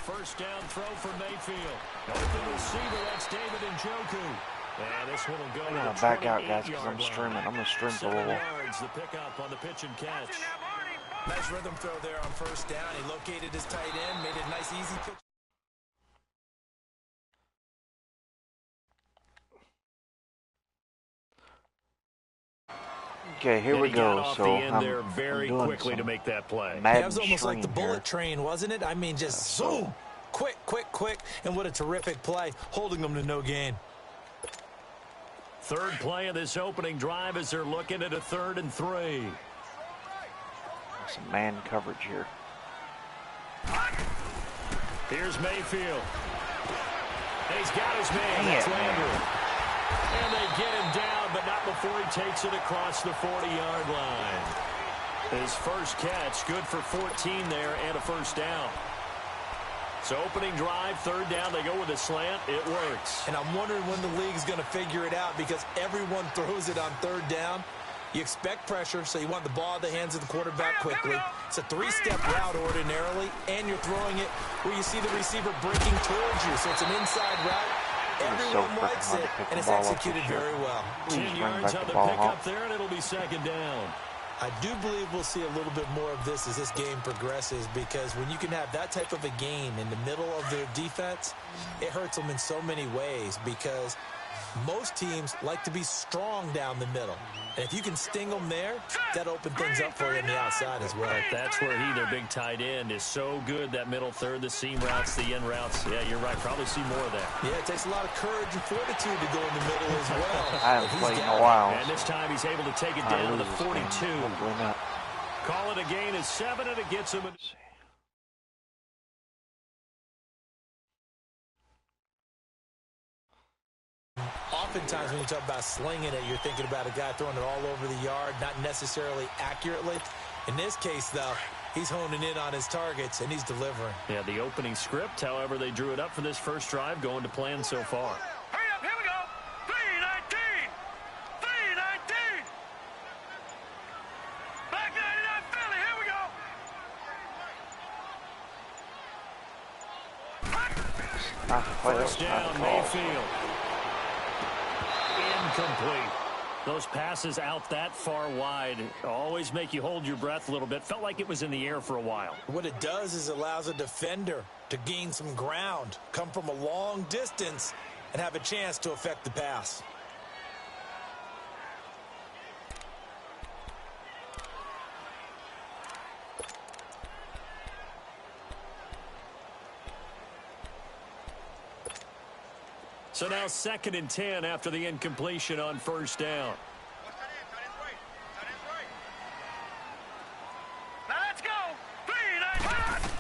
first down throw for Mayfield. Open receiver, that's David Njoku. And this one will go to the back out, guys, because I'm streaming. I'm going to stream for a little. 7 yards, the pickup on the pitch and catch. Nice rhythm throw there on first down. He located his tight end, made it a nice, easy pitch. Okay, here we go. So I'm there very quickly to make that play. That was almost like the bullet train, wasn't it? I mean, just zoom, quick, and what a terrific play, holding them to no gain. Third play of this opening drive as they're looking at a 3rd and 3. Some man coverage here. Here's Mayfield. He's got his man. That's Landry. And they get him down, but not before he takes it across the 40-yard line. His first catch, good for 14 there and a first down. So opening drive, 3rd down, they go with a slant. It works. And I'm wondering when the league's going to figure it out because everyone throws it on 3rd down. You expect pressure, so you want the ball in the hands of the quarterback quickly. It's a 3-step route ordinarily, and you're throwing it where you see the receiver breaking towards you. So it's an inside route. Everyone likes it, and it's executed very well. 10 yards on the pickup there, and it'll be 2nd down. I do believe we'll see a little bit more of this as this game progresses because when you can have that type of a game in the middle of their defense, it hurts them in so many ways because most teams like to be strong down the middle. And if you can sting them there, that opens things up for you on the outside as well. That's where their big tight end, is so good, that middle third, the seam routes, the in routes. Yeah, you're right. Probably see more of that. Yeah, it takes a lot of courage and fortitude to go in the middle as well. I haven't played in a while. And this time he's able to take it down to the 42. Call it a gain of 7, and it gets him. Oftentimes when you talk about slinging it, you're thinking about a guy throwing it all over the yard, not necessarily accurately. In this case, though, he's honing in on his targets, and he's delivering. Yeah, the opening script, however, they drew it up for this first drive, going to plan so far. Hurry up, here we go. 3-19. 3-19. Back 99 Philly, here we go. First down, Mayfield. Incomplete. Those passes out that far wide always make you hold your breath a little bit. Felt like it was in the air for a while. What it does is allows a defender to gain some ground, come from a long distance, and have a chance to affect the pass. So now 2nd and 10 after the incompletion on first down. Now let's go. 3-19.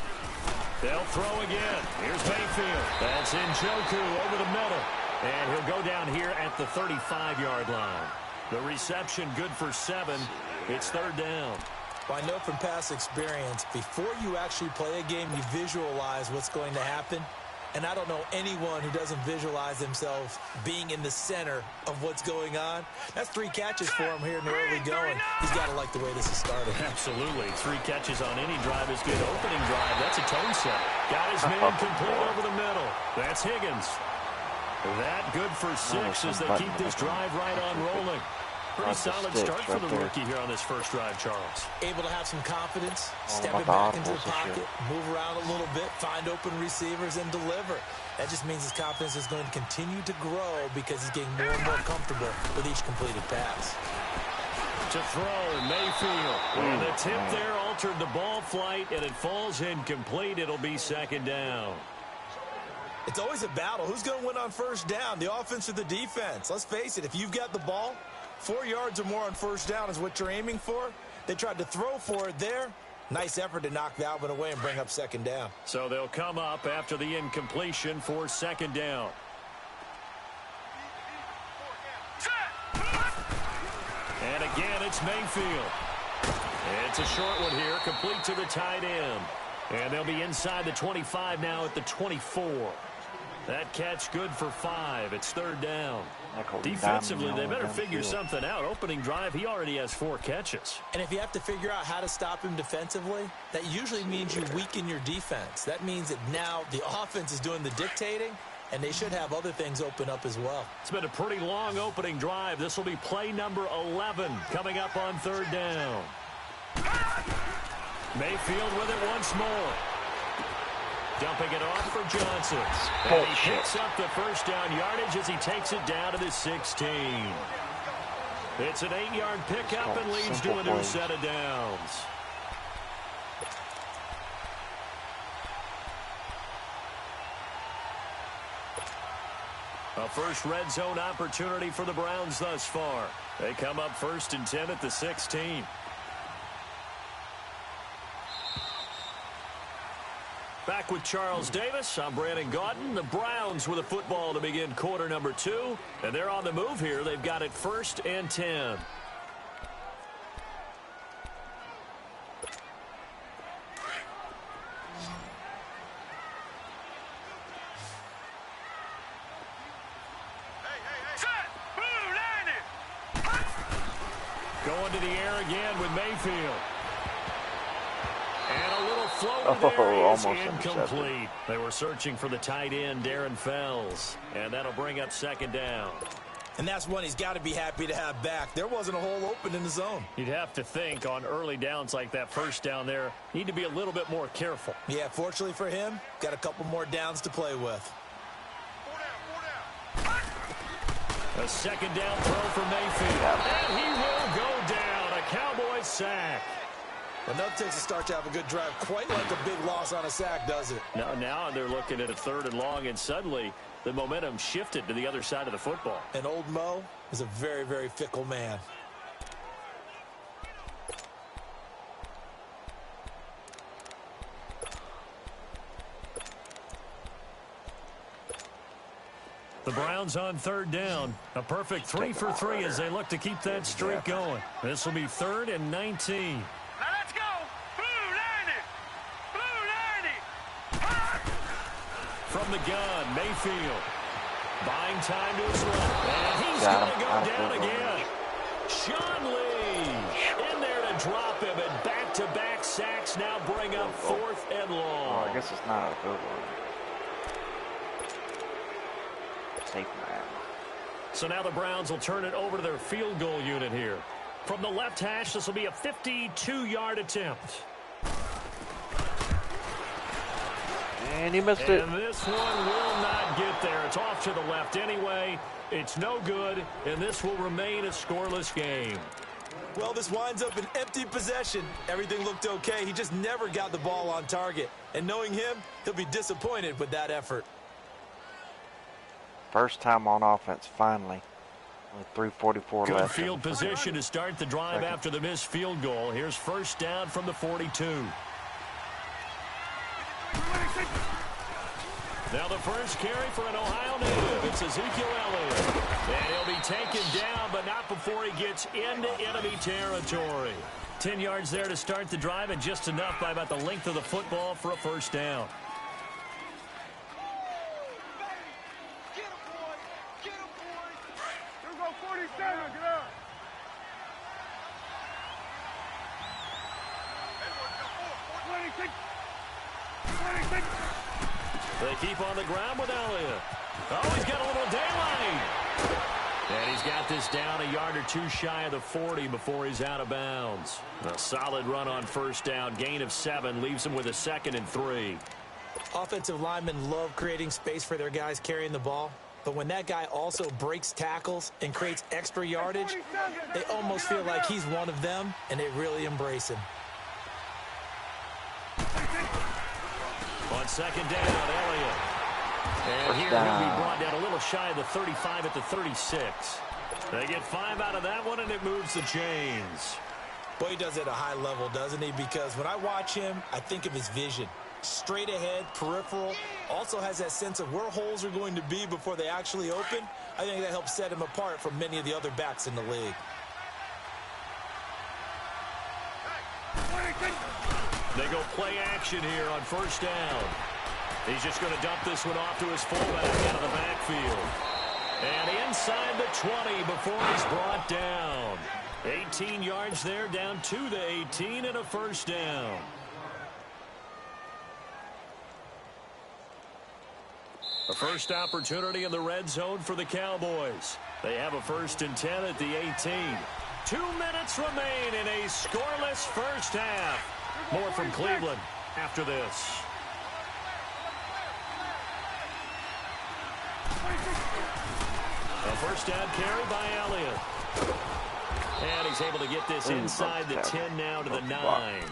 They'll throw again. Here's Mayfield. That's Njoku over the middle. And he'll go down here at the 35-yard line. The reception good for 7. It's 3rd down. Well, I know from past experience, before you actually play a game, you visualize what's going to happen. And I don't know anyone who doesn't visualize themselves being in the center of what's going on. That's 3 catches for him here in the early going. He's got to like the way this is started. Absolutely. 3 catches on any drive is good. Opening drive, that's a tone setter. Got his man complete over the middle. That's Higgins. That good for 6 as they keep this drive right on rolling. Pretty solid start for the rookie here on this first drive, Charles. Able to have some confidence, stepping back into the pocket, move around a little bit, find open receivers, and deliver. That just means his confidence is going to continue to grow because he's getting more and more comfortable with each completed pass. To throw, Mayfield. And the tip there altered the ball flight, and it falls incomplete. It'll be 2nd down. It's always a battle. Who's going to win on first down, the offense or the defense? Let's face it, if you've got the ball, 4 yards or more on first down is what you're aiming for. They tried to throw for it there. Nice effort to knock that one away and bring up 2nd down. So they'll come up after the incompletion for 2nd down. And again, it's Mayfield. It's a short one here, complete to the tight end. And they'll be inside the 25 now at the 24. That catch good for 5. It's 3rd down. Defensively, they better figure something out. Opening drive, he already has 4 catches. And if you have to figure out how to stop him defensively, that usually means you weaken your defense. That means that now the offense is doing the dictating, and they should have other things open up as well. It's been a pretty long opening drive. This will be play number 11 coming up on 3rd down. Mayfield with it once more. Dumping it off for Johnson. And he picks up the first down yardage as he takes it down to the 16. It's an 8-yard pickup and leads to a new set of downs. A first red zone opportunity for the Browns thus far. They come up 1st and 10 at the 16. Back with Charles Davis, I'm Brandon Gaudin. The Browns with a football to begin quarter number 2. And they're on the move here. They've got it 1st and 10. Going to the air again with Mayfield. And a little floater there is incomplete. They were searching for the tight end, Darren Fells. And that'll bring up 2nd down. And that's one he's got to be happy to have back. There wasn't a hole open in the zone. You'd have to think on early downs like that 1st down there, need to be a little bit more careful. Yeah, fortunately for him, got a couple more downs to play with. A 2nd down throw for Mayfield. And he will go down. A Cowboys sack. Enough takes a start to have a good drive. Quite like a big loss on a sack, does it? Now they're looking at a 3rd and long, and suddenly the momentum shifted to the other side of the football. And old Mo is a very, very fickle man. The Browns on 3rd down. A perfect 3 for 3 as they look to keep that streak going. This will be 3rd and 19. Now let's go. Blue 90. Blue 90. From the gun, Mayfield. Buying time to his left. And he's going to go down again. Sean Lee in there to drop him. And back-to-back sacks now bring up 4th and long. Oh, I guess it's not a good one. Take man. So now the Browns will turn it over to their field goal unit here. From the left hash, this will be a 52-yard attempt. And he missed it. And this one will not get there. It's off to the left anyway. It's no good, and this will remain a scoreless game. Well, this winds up an empty possession. Everything looked okay. He just never got the ball on target. And knowing him, he'll be disappointed with that effort. First time on offense, finally. With 3:44 Good left. field position to start the drive after the missed field goal. Here's 1st down from the 42. Now the first carry for an Ohio native. It's Ezekiel Elliott. And he'll be taken down, but not before he gets into enemy territory. 10 yards there to start the drive, and just enough by about the length of the football for a 1st down. They keep on the ground with Elliott. Oh, he's got a little daylight. And he's got this down a yard or 2 shy of the 40 before he's out of bounds. A solid run on 1st down. Gain of 7 leaves him with a 2nd and 3. Offensive linemen love creating space for their guys carrying the ball. But when that guy also breaks tackles and creates extra yardage, they almost feel like he's one of them, and they really embrace him. On 2nd down, Elliott. And here he'll be brought down a little shy of the 35 at the 36. They get 5 out of that one, and it moves the chains. Boy, he does it at a high level, doesn't he? Because when I watch him, I think of his vision. Straight ahead, peripheral, also has that sense of where holes are going to be before they actually open. I think that helps set him apart from many of the other backs in the league. They go play action here on 1st down. He's just going to dump this one off to his fullback out of the backfield. And inside the 20 before he's brought down. 18 yards there, down to the 18, and a first down. A first opportunity in the red zone for the Cowboys. They have a 1st and 10 at the 18. 2 minutes remain in a scoreless first half. More from Cleveland after this. A first down carry by Elliott. And he's able to get this inside the 10 now to the 9.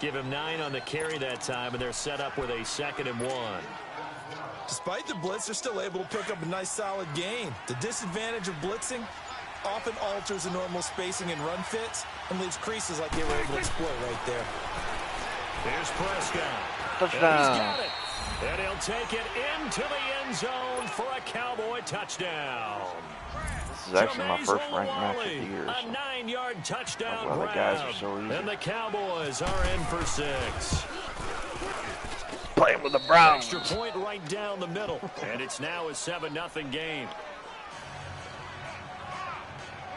Give him 9 on the carry that time, and they're set up with a 2nd and 1. Despite the blitz, they're still able to pick up a nice solid gain. The disadvantage of blitzing often alters the normal spacing and run fits and leaves creases like they were able to exploit right there. Here's Prescott. Touchdown. And he's got it. And he'll take it into the end zone for a Cowboy touchdown. This is actually my first ranked match of the year. A 9-yard touchdown well, the grab. guys are so easy. And the Cowboys are in for 6. Playing with the Browns. Extra point right down the middle. And it's now a 7-0 game.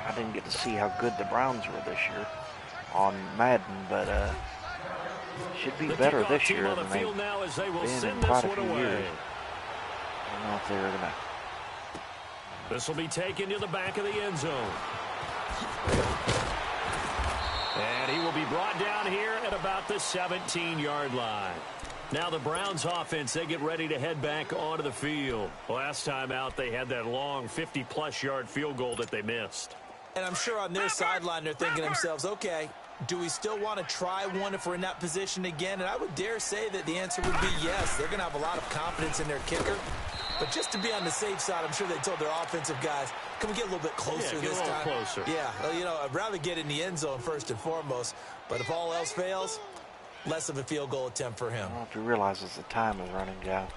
I didn't get to see how good the Browns were this year on Madden, but should be better this year than they've been in quite a few years. I don't know if they're going to. This will be taken to the back of the end zone. And he will be brought down here at about the 17-yard line. Now the Browns offense, they get ready to head back onto the field. Last time out, they had that long 50-plus yard field goal that they missed. And I'm sure on their sideline, they're thinking to themselves, okay, do we still want to try one if we're in that position again? And I would dare say that the answer would be yes. They're going to have a lot of confidence in their kicker. But just to be on the safe side, I'm sure they told their offensive guys, can we get a little bit closer this time? Closer. Yeah, well, you know, I'd rather get in the end zone first and foremost. But if all else fails, less of a field goal attempt for him. I don't know if you realize as the time is running down.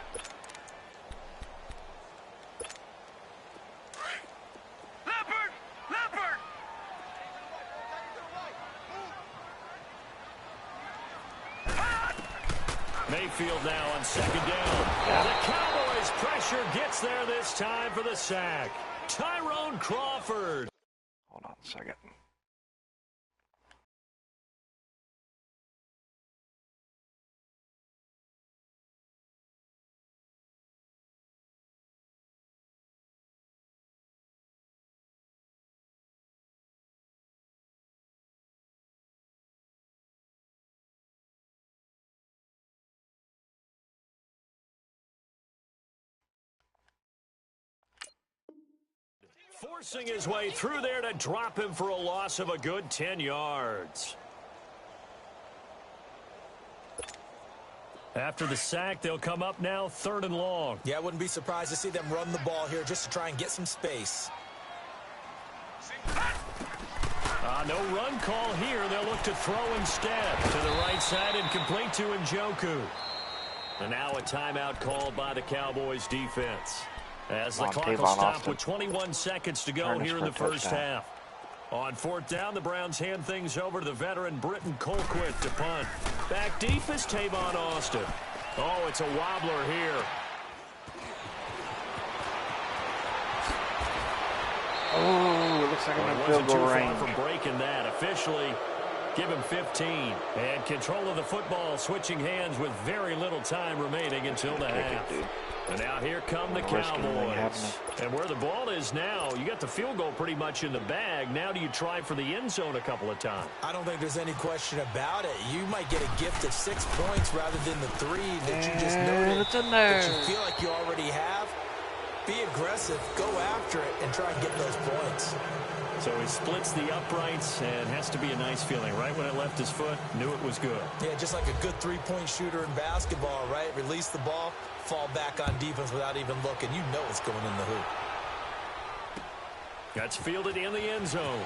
Mayfield now on 2nd down. And the Cowboys pressure gets there this time for the sack. Tyrone Crawford. Hold on a second. Forcing his way through there to drop him for a loss of a good 10 yards. After the sack, they'll come up now 3rd and long. Yeah, I wouldn't be surprised to see them run the ball here just to try and get some space. No run call here. They'll look to throw instead. To the right side and complete to Njoku. And now a timeout called by the Cowboys defense. As the clock will stop with 21 seconds to go here in the first half. On 4th down, the Browns hand things over to the veteran Britton Colquitt to punt. Back deep is Tavon Austin. Oh, it's a wobbler here. Oh, it looks like I'm in field goal range. From breaking that, officially give him 15. And control of the football switching hands with very little time remaining until the half. And now here come the Cowboys. And where the ball is now, you got the field goal pretty much in the bag. Now do you try for the end zone a couple of times? I don't think there's any question about it. You might get a gift of 6 points rather than the 3 that you just noted. It's in there. That you feel like you already have. Be aggressive, go after it, and try and get those points. So he splits the uprights, and has to be a nice feeling. Right when it left his foot, knew it was good. Yeah, just like a good 3-point shooter in basketball, right? Release the ball, fall back on defense without even looking. You know it's going in the hoop. That's fielded in the end zone.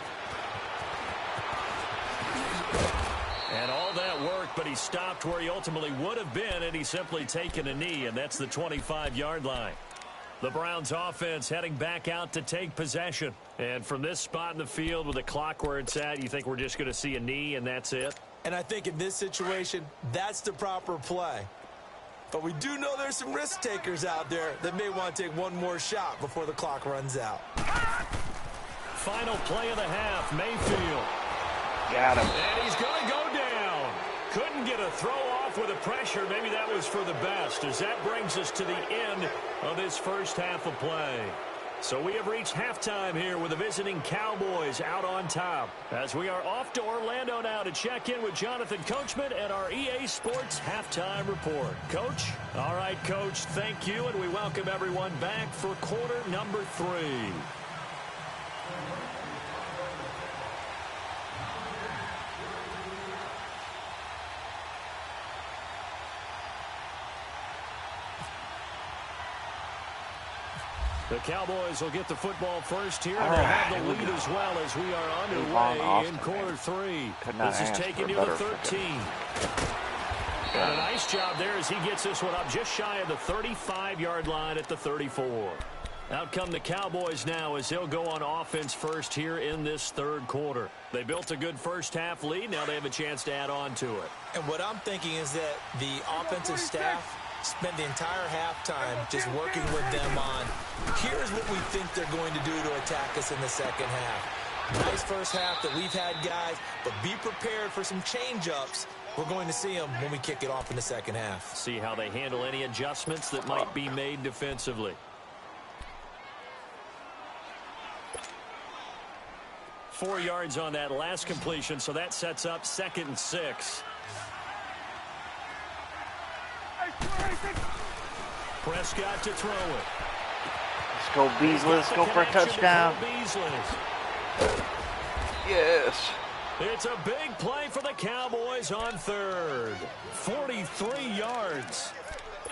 And all that worked, but he stopped where he ultimately would have been, and he's simply taken a knee, and that's the 25-yard line. The Browns offense heading back out to take possession. And from this spot in the field with the clock where it's at, you think we're just going to see a knee and that's it? And I think in this situation, that's the proper play. But we do know there's some risk takers out there that may want to take one more shot before the clock runs out. Final play of the half, Mayfield. Got him. And he's going to go down. Couldn't get a throw off with the pressure. Maybe that was for the best, as that brings us to the end of this first half of play. So we have reached halftime here with the visiting Cowboys out on top, as we are off to Orlando now to check in with Jonathan Coachman and our EA Sports Halftime Report. Coach? All right, Coach, thank you, and we welcome everyone back for quarter number 3. The Cowboys will get the football first here. They'll have the lead as well as we are underway in quarter 3. This is taking you to 13. And a nice job there as he gets this one up just shy of the 35-yard line at the 34. Out come the Cowboys now as they'll go on offense first here in this third quarter. They built a good first half lead. Now they have a chance to add on to it. And what I'm thinking is that the offensive staff spent the entire halftime just working with them on, here's what we think they're going to do to attack us in the second half. Nice first half that we've had, guys, but be prepared for some change-ups. We're going to see them when we kick it off in the second half. See how they handle any adjustments that might be made defensively. 4 yards on that last completion, so that sets up 2nd and 6. Prescott to throw it. Let's go, Beasley. Let's go for a touchdown. Yes. It's a big play for the Cowboys on third. 43 yards.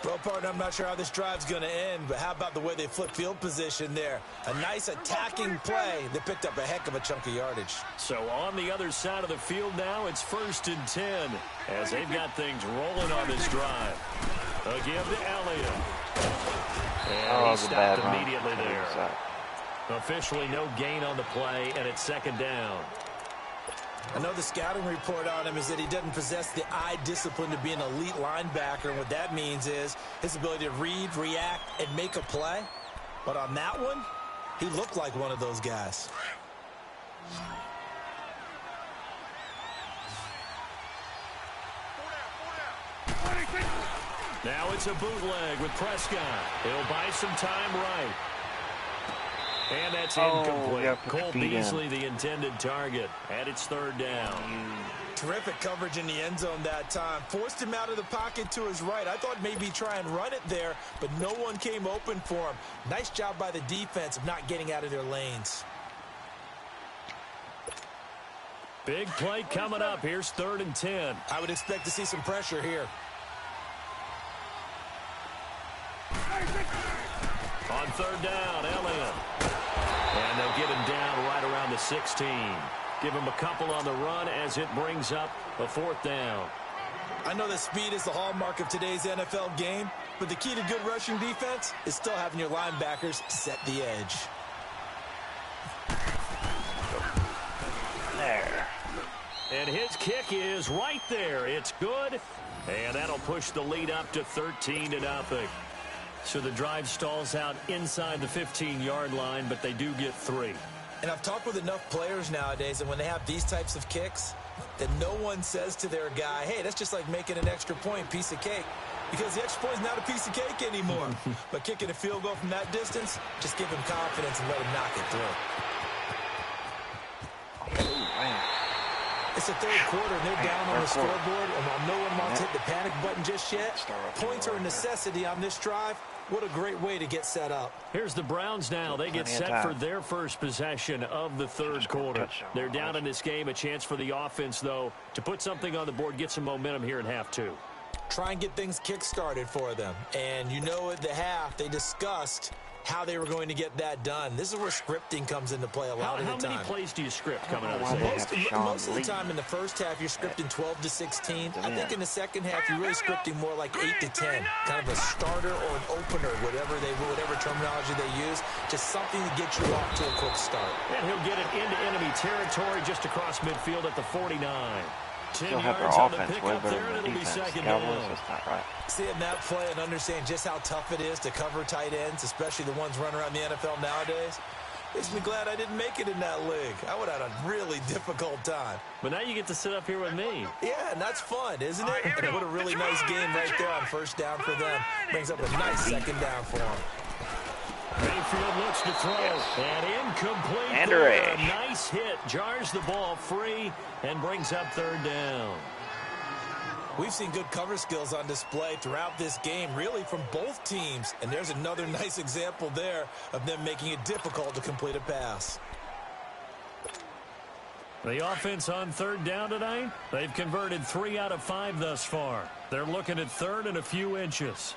Well, partner, I'm not sure how this drive's going to end, but how about the way they flip field position there? A nice attacking play that picked up a heck of a chunk of yardage. So on the other side of the field now, it's 1st and 10 as they've got things rolling on this drive. Again to Elliott. And he stopped immediately there. Officially no gain on the play, and it's 2nd down. I know the scouting report on him is that he doesn't possess the eye discipline to be an elite linebacker. And what that means is his ability to read, react, and make a play. But on that one, he looked like one of those guys. Now it's a bootleg with Prescott. He'll buy some time right. And that's incomplete. Cole Beasley, the intended target, and it's 3rd down. Terrific coverage in the end zone that time. Forced him out of the pocket to his right. I thought maybe try and run it there, but no one came open for him. Nice job by the defense of not getting out of their lanes. Big play coming up. Here's 3rd and 10. I would expect to see some pressure here. On 3rd down, Elliott. And they'll get him down right around the 16. Give him a couple on the run as it brings up a 4th down. I know that speed is the hallmark of today's NFL game, but the key to good rushing defense is still having your linebackers set the edge. There. And his kick is right there. It's good. And that'll push the lead up to 13-0. So the drive stalls out inside the 15-yard line, but they do get 3. And I've talked with enough players nowadays, and when they have these types of kicks, that no one says to their guy, hey, that's just like making an extra point, piece of cake. Because the extra point is not a piece of cake anymore. But kicking a field goal from that distance, just give him confidence and let him knock it through. It's the 3rd quarter, and they're down on the scoreboard. And while no one wants to hit the panic button just yet, points are a necessity on this drive. What a great way to get set up. Here's the Browns now. They get set for their first possession of the 3rd quarter. They're down in this game. A chance for the offense, though, to put something on the board, get some momentum here in half 2. Try and get things kick-started for them. And you know at the half, they discussed how they were going to get that done. This is where scripting comes into play a lot of the time. How many plays do you script coming out of most of the time in the first half, you're scripting 12 to 16. I think in the second half, you're really scripting more like 8 to 10. Kind of a starter or an opener, whatever terminology they use. Just something to get you off to a quick start. And he'll get it into enemy territory just across midfield at the 49. Still have their offense way better than their defense. Cowboys, that's not right. Seeing that play and understand just how tough it is to cover tight ends, especially the ones running around the NFL nowadays, makes me glad I didn't make it in that league. I would have had a really difficult time. But now you get to sit up here with me. Yeah, and that's fun, isn't it? And what a really nice game right there on first down for them. Brings up a nice second down for them. Mayfield looks to throw, and incomplete. And a nice hit, jars the ball free, and brings up third down. We've seen good cover skills on display throughout this game, really from both teams. And there's another nice example there of them making it difficult to complete a pass. The offense on third down tonight, they've converted 3 out of 5 thus far. They're looking at third and a few inches.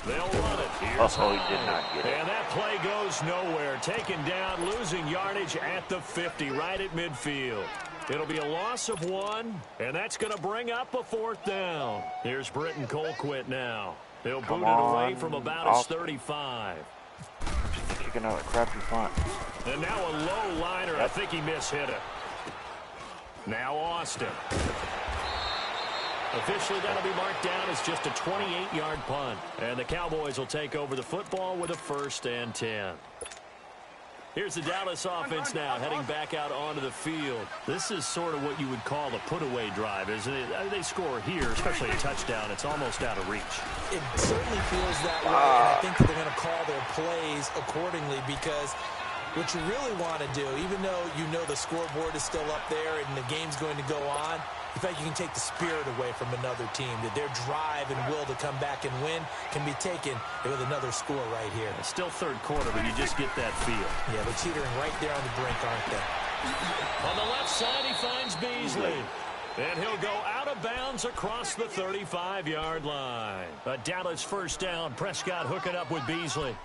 They'll run it. Oh, he did not get it. And that play goes nowhere. Taken down, losing yardage at the 50, right at midfield. It'll be a loss of 1, and that's going to bring up a 4th down. Here's Britton Colquitt now. He'll boot it away from about his 35. Kick another crappy punt. And now a low liner. I think he mishit it. Now Austin. Officially, that'll be marked down as just a 28-yard punt. And the Cowboys will take over the football with a 1st and 10. Here's the Dallas offense now, heading back out onto the field. This is sort of what you would call a put-away drive, isn't it? They score here, especially a touchdown. It's almost out of reach. It certainly feels that way, and I think that they're going to call their plays accordingly because what you really want to do, even though you know the scoreboard is still up there and the game's going to go on, in fact, you can take the spirit away from another team, that their drive and will to come back and win can be taken with another score right here. It's still third quarter, but you just get that feel. Yeah, they're teetering right there on the brink, aren't they? On the left side, he finds Beasley. And he'll go out of bounds across the 35-yard line. A Dallas first down. Prescott hooking up with Beasley.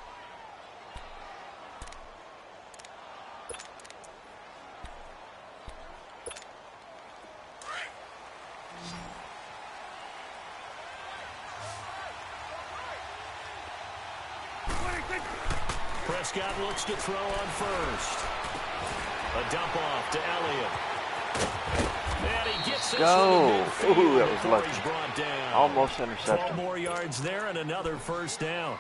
Prescott looks to throw on first. A dump off to Elliott. And he gets this Ooh, that was lucky. He's brought down. Almost intercepted. 12 more yards there and another first down.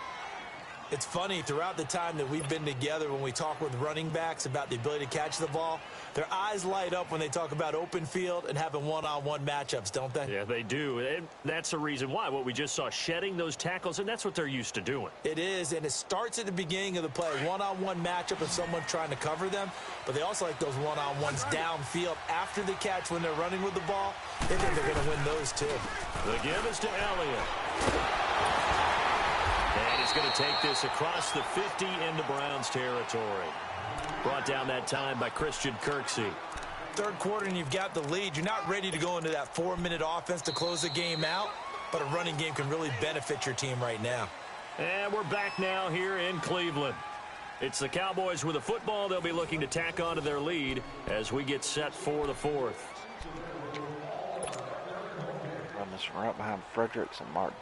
It's funny, throughout the time that we've been together, when we talk with running backs about the ability to catch the ball, their eyes light up when they talk about open field and having one-on-one matchups, don't they? Yeah, they do. And that's the reason why. What we just saw, shedding those tackles, and that's what they're used to doing. It is, and it starts at the beginning of the play. One-on-one matchup of someone trying to cover them, but they also like those one-on-ones downfield after the catch when they're running with the ball. They think they're going to win those, too. The give is to Elliott. And he's going to take this across the 50 into Browns territory. Brought down that time by Christian Kirksey. Third quarter and you've got the lead. You're not ready to go into that 4-minute offense to close the game out, but a running game can really benefit your team right now. And we're back now here in Cleveland. It's the Cowboys with the football. They'll be looking to tack onto their lead as we get set for the 4th. Run this right behind Fredericks and Martin.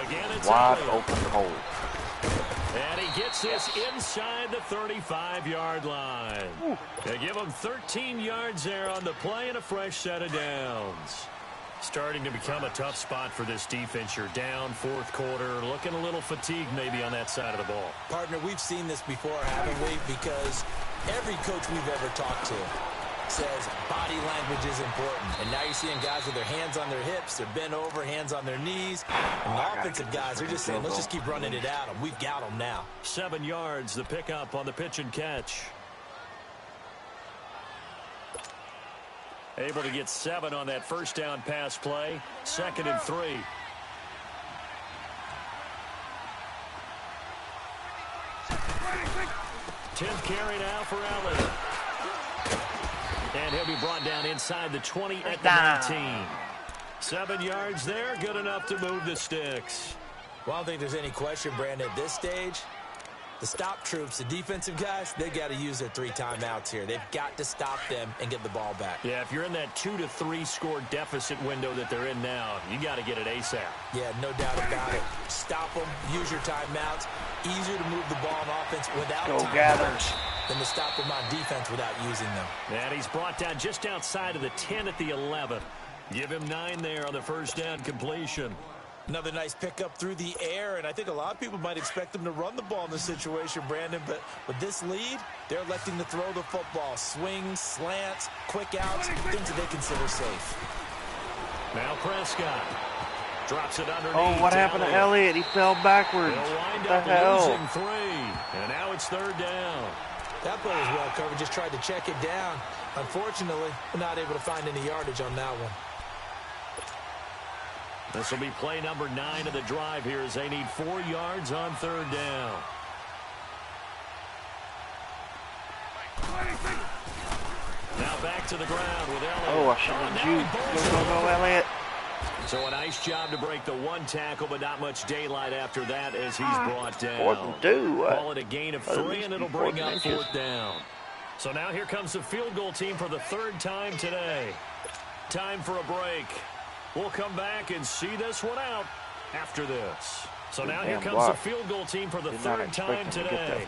Again, it's wide Elliott. open hole. And he gets this inside the 35-yard line. Ooh. They give him 13 yards there on the play and a fresh set of downs. Starting to become a tough spot for this defense. You're down 4th quarter, looking a little fatigued maybe on that side of the ball. Partner, we've seen this before, haven't we? Because every coach we've ever talked to says body language is important. And now you're seeing guys with their hands on their hips, they're bent over, hands on their knees. And the offensive guys, they're just saying, let's just keep running it at them. We've got them now. 7 yards, the pickup on the pitch and catch. Able to get 7 on that first down pass play. 2nd and 3. Tenth carry now for Elliott. And he'll be brought down inside the 20 at the 19. 7 yards there, good enough to move the sticks. Well, I don't think there's any question, Brandon, at this stage, The stop troops, the defensive guys, they got to use their 3 timeouts here. They've got to stop them and get the ball back. Yeah, if you're in that 2 to 3 score deficit window that they're in now, you got to get it ASAP. Yeah, no doubt about it. Stop them, use your timeouts. Easier to move the ball on offense without timeouts than to stop them on defense without using them. And he's brought down just outside of the 10 at the 11. Give him 9 there on the first down completion. Another nice pickup through the air, and I think a lot of people might expect them to run the ball in this situation, Brandon, but with this lead, they're electing to throw the football. Swings, slants, quick outs, things that they consider safe. Now Prescott drops it underneath. Oh, what happened to Elliott? He fell backwards. They'll wind What up the hell? losing 3, and now it's 3rd down. That play was well covered, just tried to check it down. Unfortunately, we're not able to find any yardage on that one. This will be play number 9 of the drive here as they need 4 yards on 3rd down. Now back to the ground with Elliott. Oh, I should have juked. Go, Elliott. So a nice job to break the 1 tackle, but not much daylight after that as he's brought down. 4th and 2. Call it a gain of 3, and it'll bring up 4th down. So now here comes the field goal team for the 3rd time today. Time for a break. We'll come back and see this one out after this. So now here comes the field goal team for the 3rd time today.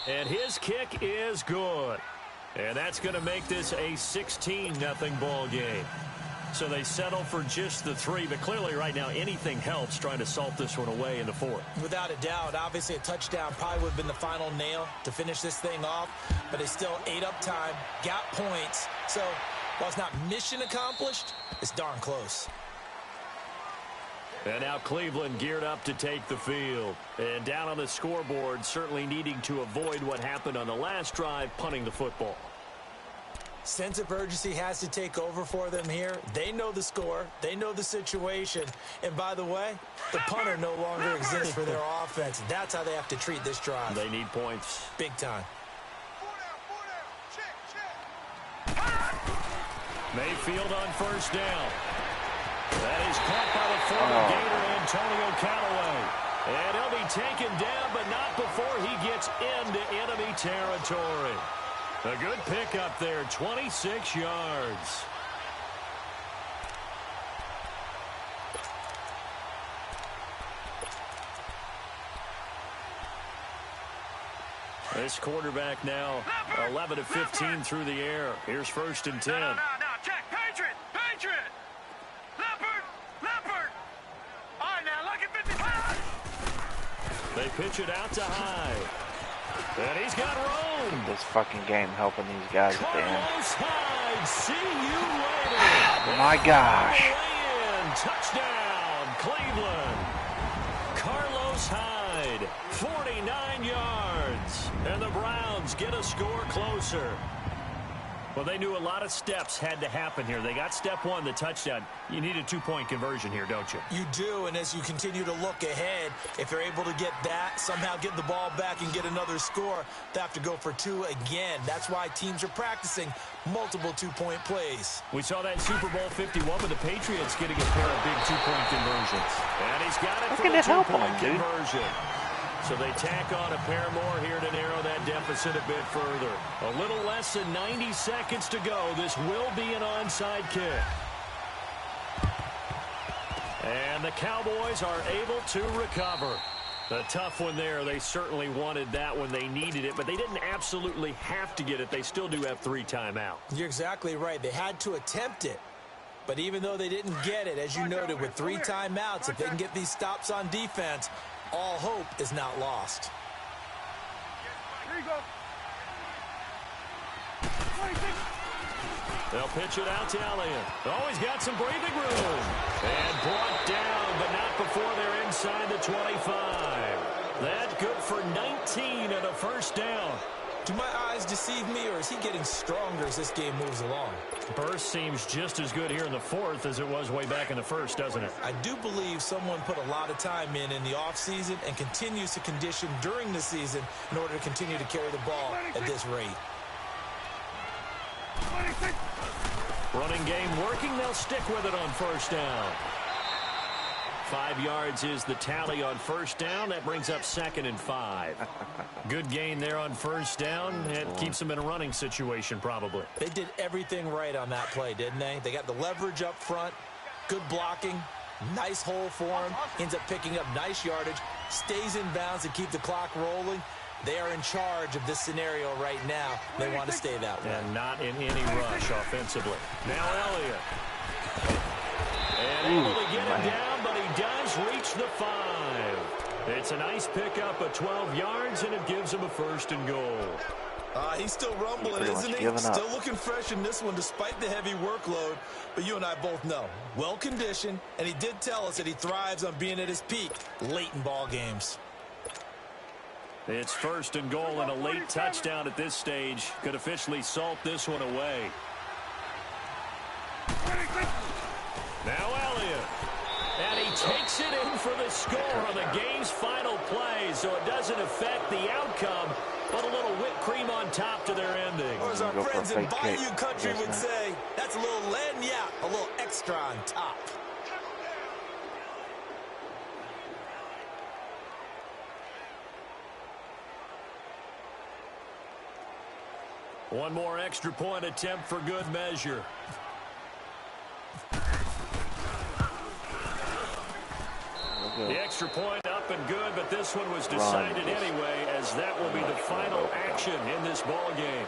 And his kick is good. And that's going to make this a 16-0 ball game. So they settle for just the 3, but clearly right now anything helps trying to salt this one away in the 4th. Without a doubt, obviously a touchdown probably would have been the final nail to finish this thing off, but they still ate up time, got points. So while it's not mission accomplished, it's darn close. And now Cleveland geared up to take the field. And down on the scoreboard, certainly needing to avoid what happened on the last drive, punting the football. Sense of urgency has to take over for them here. They know the score. They know the situation. And by the way, the punter no longer exists for their offense. That's how they have to treat this drive. They need points. Big time. Mayfield on first down. That is caught by the former Gator, Antonio Callaway. And he'll be taken down, but not before he gets into enemy territory. A good pickup there, 26 yards. This quarterback now 11 of 15 through the air. Here's 1st and 10. No, check. Patriot. Leopard. All right, now, look at 55. They pitch it out to Hyde. And he's got room. This fucking game helping these guys at the end. Carlos Hyde, see you later. Oh my gosh. Touchdown, Cleveland. Carlos Hyde, 49 yards. And the Browns get a score closer. Well, they knew a lot of steps had to happen here. They got step 1, the touchdown. You need a 2-point conversion here, don't you? You do, and as you continue to look ahead, if they're able to get that, somehow get the ball back and get another score, they have to go for 2 again. That's why teams are practicing multiple 2-point plays. We saw that Super Bowl 51 with the Patriots getting a pair of big 2-point conversions. And he's got it for the 2-point conversion. So they tack on a pair more here to narrow that deficit a bit further. A little less than 90 seconds to go. This will be an onside kick. And the Cowboys are able to recover. A tough one there. They certainly wanted that when they needed it, but they didn't absolutely have to get it. They still do have 3 timeouts. You're exactly right. They had to attempt it. But even though they didn't get it, as you noted, with 3 timeouts, if they can get these stops on defense, all hope is not lost. Here you go. They'll pitch it out to Elliott. Oh, he's got some breathing room. And brought down, but not before they're inside the 25. That's good for 19 and a first down. Do my eyes deceive me, or is he getting stronger as this game moves along? Burst seems just as good here in the 4th as it was way back in the 1st, doesn't it? I do believe someone put a lot of time in the offseason and continues to condition during the season in order to continue to carry the ball at this rate. Running game working. They'll stick with it on first down. 5 yards is the tally on first down. That brings up 2nd and 5. Good gain there on first down. It keeps them in a running situation probably. They did everything right on that play, didn't they? They got the leverage up front, good blocking, nice hole for him, ends up picking up nice yardage, stays in bounds to keep the clock rolling. They are in charge of this scenario right now. They want to stay that way. And not in any rush offensively. Now Elliott. And able to get him down, but he does reach the 5. It's a nice pickup of 12 yards, and it gives him a 1st and goal. He's still rumbling, isn't he? Still looking fresh in this one despite the heavy workload. But you and I both know, well-conditioned, and he did tell us that he thrives on being at his peak late in ball games. It's 1st and goal, and a late touchdown at this stage could officially salt this one away. Now Elliott. And he takes it in for the score on the game's final play, so it doesn't affect the outcome, but a little whipped cream on top to their ending. Or as our friends in Bayou Country would say, that's a little lagniappe, a little extra on top. One more extra point attempt for good measure. The extra point up and good, but this one was decided anyway, as that will be the final action in this ball game.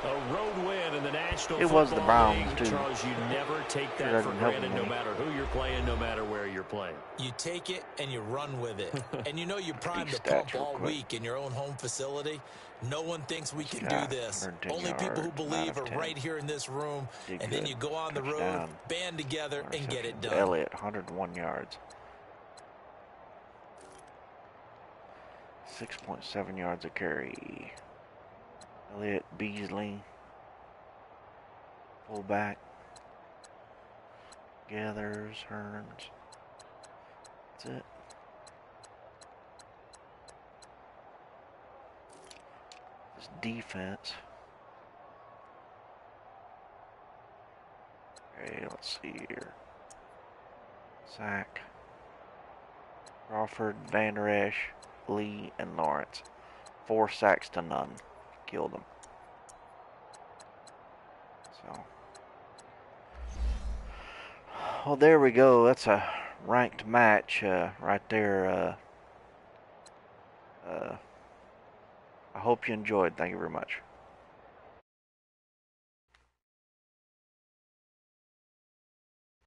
A road win in the National Football League. Charles, you never take that for granted, no matter who you're playing, no matter where you're playing. You take it and you run with it. And you know you're primed to pump all week in your own home facility. No one thinks we can do this. Only people who believe are right here in this room. And then you go on the road, band together, and get it done. Elliott, 101 yards. 6.7 yards a carry. Elliott, Beasley, fullback, Gathers, Hearns. That's it. This defense. Okay, let's see here. Sack. Crawford, Van Der Esch, Lee, and Lawrence. 4 sacks to none. Killed them. So, well, there we go. That's a ranked match right there. I hope you enjoyed. Thank you very much.